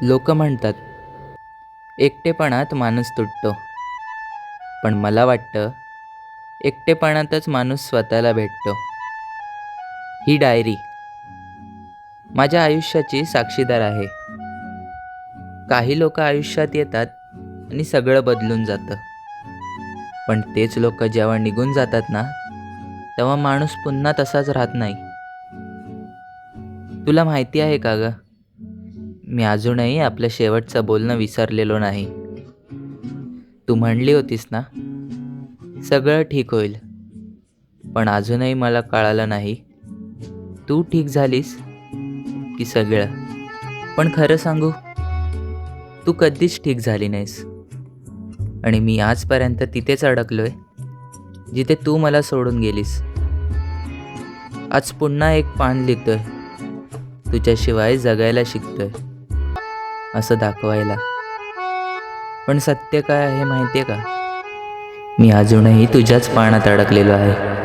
लोक म्हणतात एकटेपणात माणूस तुटतो, पण मला वाटतं एकटेपणातच माणूस स्वतःला भेटतो. ही डायरी माझ्या आयुष्याची साक्षीदार आहे. काही लोक आयुष्यात येतात आणि सगळं बदलून जातं, पण तेच लोक जेव्हा निघून जातात ना, तेव्हा माणूस पुन्हा तसाच राहत नाही. तुला माहिती आहे का ग, मी अजूनही आपलं शेवटचं बोलणं विसरलेलो नाही. तू म्हणली होतीस ना, सगळं ठीक होईल, पण अजूनही मला कळालं नाही तू ठीक झालीस की सगळं. पण खरं सांगू, तू कधीच ठीक झाली नाहीस, आणि मी आजपर्यंत तिथेच अडकलोय जिथे तू मला सोडून गेलीस. आज पुन्हा एक पान लिहितोय, तुझ्याशिवाय जगायला शिकतोय असं दाखवायला. पण सत्य काय आहे माहितीये का, मी अजूनही तुझ्याच पानात अडकलेलो आहे.